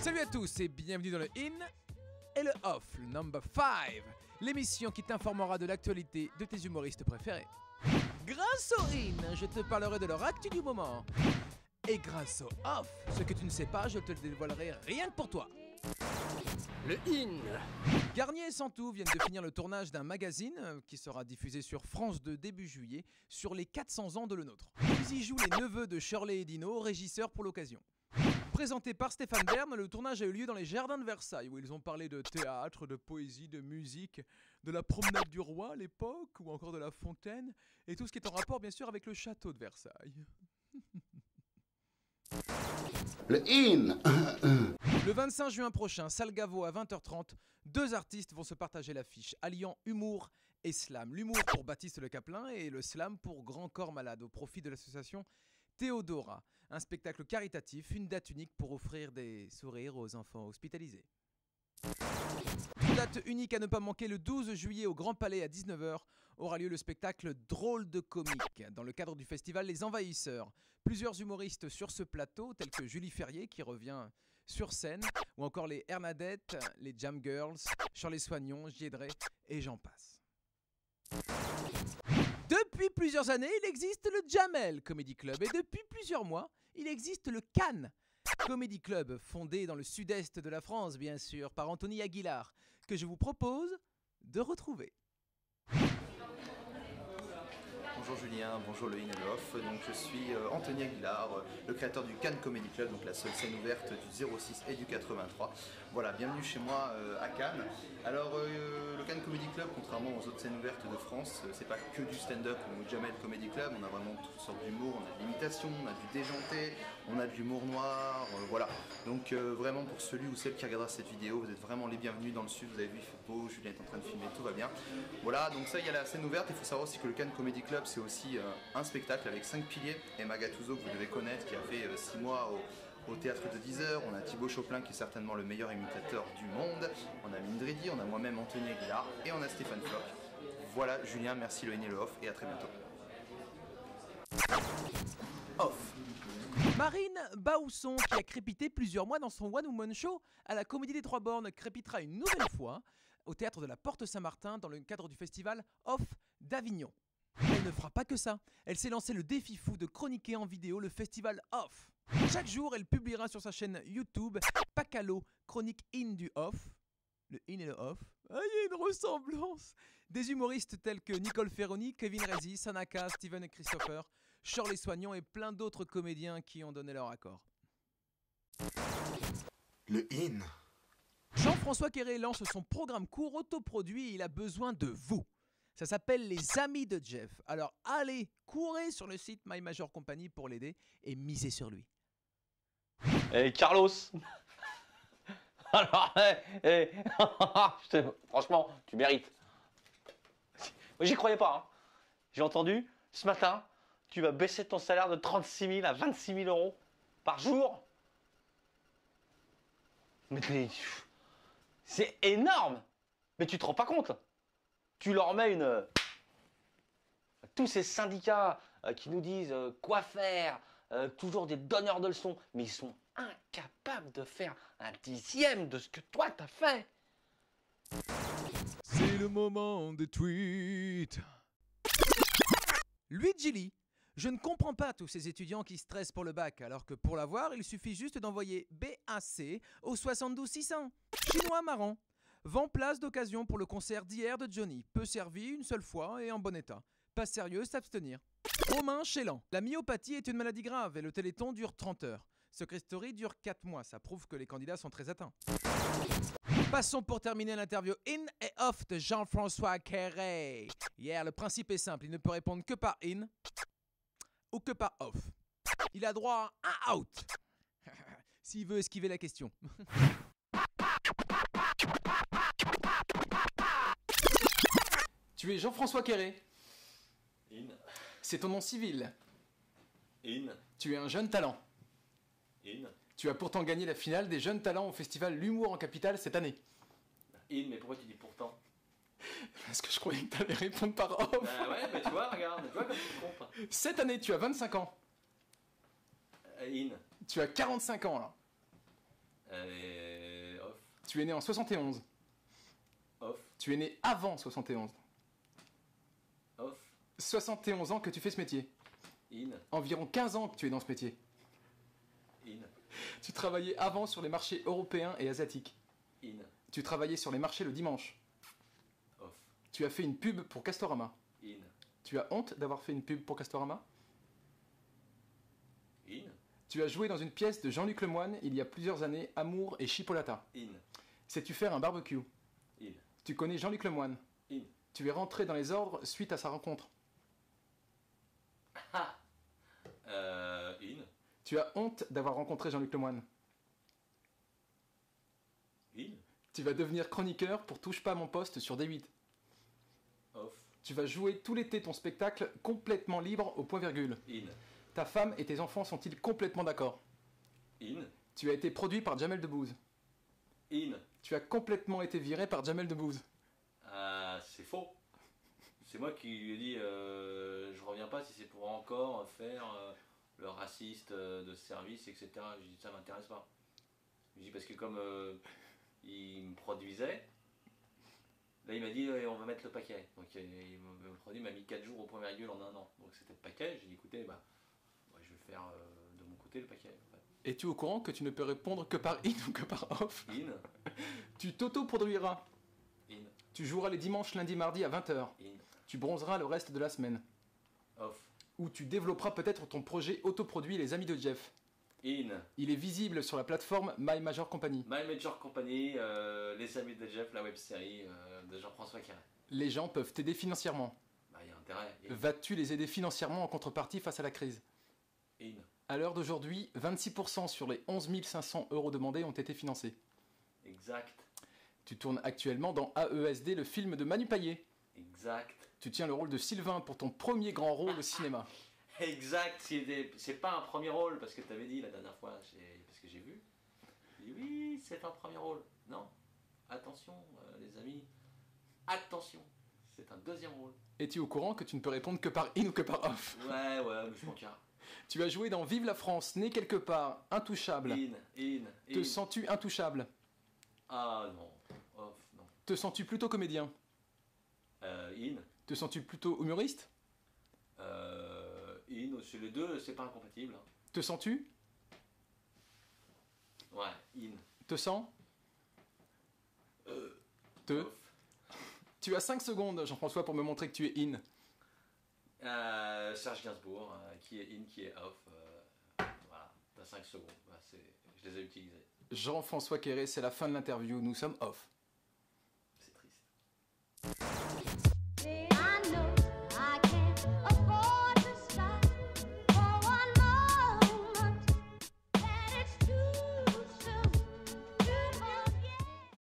Salut à tous et bienvenue dans le In et le Off, le number 5, l'émission qui t'informera de l'actualité de tes humoristes préférés. Grâce au In, je te parlerai de leur actu du moment. Et grâce au Off, ce que tu ne sais pas, je te le dévoilerai rien que pour toi. Le In. Garnier et Santou viennent de finir le tournage d'un magazine qui sera diffusé sur France 2 début juillet sur les 400 ans de le nôtre. Ils y jouent les neveux de Shirley et Dino, régisseurs pour l'occasion. Présenté par Stéphane Bern, le tournage a eu lieu dans les jardins de Versailles où ils ont parlé de théâtre, de poésie, de musique, de la promenade du roi à l'époque ou encore de la fontaine et tout ce qui est en rapport bien sûr avec le château de Versailles. Le In. Le 25 juin prochain, salle Gaveau à 20h30, deux artistes vont se partager l'affiche, alliant humour et slam. L'humour pour Baptiste Le Caplin et le slam pour Grand Corps Malade, au profit de l'association Théodora. Un spectacle caritatif, une date unique pour offrir des sourires aux enfants hospitalisés. Une date unique à ne pas manquer, le 12 juillet au Grand Palais à 19h aura lieu le spectacle Drôle de comique dans le cadre du festival Les Envahisseurs. Plusieurs humoristes sur ce plateau tels que Julie Ferrier qui revient sur scène ou encore les Hernadettes, les Jam Girls, Shirley Soignon, Giedrey et j'en passe. Depuis plusieurs années, il existe le Jamel Comedy Club et depuis plusieurs mois, il existe le Cannes Comedy Club, fondé dans le sud-est de la France, bien sûr, par Anthony Aguilar, que je vous propose de retrouver. Bonjour Julien, bonjour le In et le Off. Donc je suis Anthony Aguilar, le créateur du Cannes Comedy Club, donc la seule scène ouverte du 06 et du 83. Voilà, bienvenue chez moi à Cannes. Alors le Cannes Comedy Club, contrairement aux autres scènes ouvertes de France, c'est pas que du stand-up ou Jamel Comedy Club, on a vraiment toutes sortes d'humour, on a de l'imitation, on a du déjanté, on a de l'humour noir, voilà. Donc vraiment pour celui ou celle qui regardera cette vidéo, vous êtes vraiment les bienvenus dans le sud, vous avez vu, il fait beau, Julien est en train de filmer, tout va bien. Voilà, donc ça il y a la scène ouverte, il faut savoir aussi que le Cannes Comedy Club c'est aussi un spectacle avec 5 piliers. Emma Gattuso que vous devez connaître qui a fait 6 mois au théâtre de 10 heures. On a Thibaut Choplin qui est certainement le meilleur imitateur du monde. On a Mindredi, on a moi-même Anthony Aguilar et on a Stéphane Floch. Voilà Julien, merci le In et le Off et à très bientôt. Off. Marine Baousson, qui a crépité plusieurs mois dans son One Woman Show à la Comédie des Trois Bornes, crépitera une nouvelle fois au théâtre de la Porte Saint-Martin dans le cadre du festival Off d'Avignon. Elle ne fera pas que ça, elle s'est lancé le défi fou de chroniquer en vidéo le festival Off. Chaque jour, elle publiera sur sa chaîne YouTube Pacalo, chronique In du Off. Le In et le Off. Ah, il y a une ressemblance. Des humoristes tels que Nicole Ferroni, Kevin Rezi, Sanaka, Steven et Christopher, Shirley Soignon et plein d'autres comédiens qui ont donné leur accord. Le In. Jean-François Quéré lance son programme court autoproduit et il a besoin de vous. Ça s'appelle Les Amis de Jeff. Alors allez, courez sur le site My Major Company pour l'aider et misez sur lui. Hey Carlos. Alors, franchement, tu mérites. Moi, j'y croyais pas. Hein. J'ai entendu, ce matin, tu vas baisser ton salaire de 36 000 à 26 000 euros par jour. Mais c'est énorme. Mais tu te rends pas compte. Tu leur mets une... Tous ces syndicats qui nous disent quoi faire, toujours des donneurs de leçons, mais ils sont incapables de faire un dixième de ce que toi t'as fait. C'est le moment des tweets. Luigi Lee. Je ne comprends pas tous ces étudiants qui stressent pour le bac, alors que pour l'avoir, il suffit juste d'envoyer BAC au 72 600. Chinois marrant. Vend place d'occasion pour le concert d'hier de Johnny. Peu servi une seule fois et en bon état. Pas sérieux, s'abstenir. Romain Chélan. La myopathie est une maladie grave et le téléthon dure 30 heures. Secret Story dure 4 mois. Ça prouve que les candidats sont très atteints. Passons pour terminer l'interview In et Off de Jean-François Quéré. Hier, le principe est simple. Il ne peut répondre que par In ou que par Off. Il a droit à un out. S'il veut esquiver la question. Tu es Jean-François Quéré. In. C'est ton nom civil. In. Tu es un jeune talent. In. Tu as pourtant gagné la finale des jeunes talents au festival L'Humour en Capitale cette année. In, mais pourquoi tu dis pourtant? Parce que je croyais que tu allais répondre par off. Bah ouais, mais tu vois, regarde, tu vois comme tu te trompes. Cette année, tu as 25 ans. In. Tu as 45 ans, là. Off. Tu es né en 71. Off. Tu es né avant 71. Off. 71 ans que tu fais ce métier. In. Environ 15 ans que tu es dans ce métier. In. Tu travaillais avant sur les marchés européens et asiatiques. In. Tu travaillais sur les marchés le dimanche. Off. Tu as fait une pub pour Castorama. In. Tu as honte d'avoir fait une pub pour Castorama? In. Tu as joué dans une pièce de Jean-Luc Lemoyne il y a plusieurs années, Amour et Chipolata. In. Sais-tu faire un barbecue? In. Tu connais Jean-Luc Lemoyne. In. Tu es rentré dans les ordres suite à sa rencontre. Ha. In. Tu as honte d'avoir rencontré Jean-Luc Lemoyne. In. Tu vas devenir chroniqueur pour Touche pas à mon poste sur D8. Off. Tu vas jouer tout l'été ton spectacle complètement libre au point virgule. In. Ta femme et tes enfants sont-ils complètement d'accord? In. Tu as été produit par Jamel Debbouze. In. Tu as complètement été viré par Jamel Debbouze. C'est faux. C'est moi qui lui ai dit je reviens pas si c'est pour encore faire le raciste de service, etc. Je lui ai dit ça m'intéresse pas. Je lui ai dit parce que comme il me produisait, là il m'a dit on va mettre le paquet. Donc il m'a produit, m'a mis 4 jours au point virgule en un an. Donc c'était le paquet. J'ai dit écoutez, je vais faire de mon côté le paquet. En fait. Es-tu au courant que tu ne peux répondre que par in ou que par off? In. Tu t'auto-produiras. In. Tu joueras les dimanches, lundi, mardi à 20h. In. Tu bronzeras le reste de la semaine. Off. Ou tu développeras peut-être ton projet autoproduit Les Amis de Jeff. In. Il est visible sur la plateforme My Major Company. My Major Company, Les Amis de Jeff, la web-série de Jean-François Carré. Les gens peuvent t'aider financièrement. Bah, il y a intérêt. Vas-tu les aider financièrement en contrepartie face à la crise? In. À l'heure d'aujourd'hui, 26% sur les 11 500 € demandés ont été financés. Exact. Tu tournes actuellement dans AESD, le film de Manu Payet. Exact. Tu tiens le rôle de Sylvain pour ton premier grand rôle au cinéma. Exact. C'est pas un premier rôle, parce que tu avais dit la dernière fois, parce que j'ai vu. J'ai dit oui, c'est un premier rôle. Non. Attention, les amis. Attention. C'est un deuxième rôle. Es-tu au courant que tu ne peux répondre que par in ou que par off? Ouais, mais je m'en carre. Tu as joué dans Vive la France, né quelque part, intouchable. In. Te sens-tu intouchable? Ah non. Off, non. Te sens-tu plutôt comédien? In. Te sens-tu plutôt humoriste? In, c'est les deux, c'est pas incompatible. Te sens-tu? Ouais, in. Te sens? Te? Off. Tu as 5 secondes, Jean-François, pour me montrer que tu es in. Serge Gainsbourg, qui est in, qui est off. Voilà, t'as 5 secondes. Je les ai utilisés. Jean-François Quéré, c'est la fin de l'interview, nous sommes off.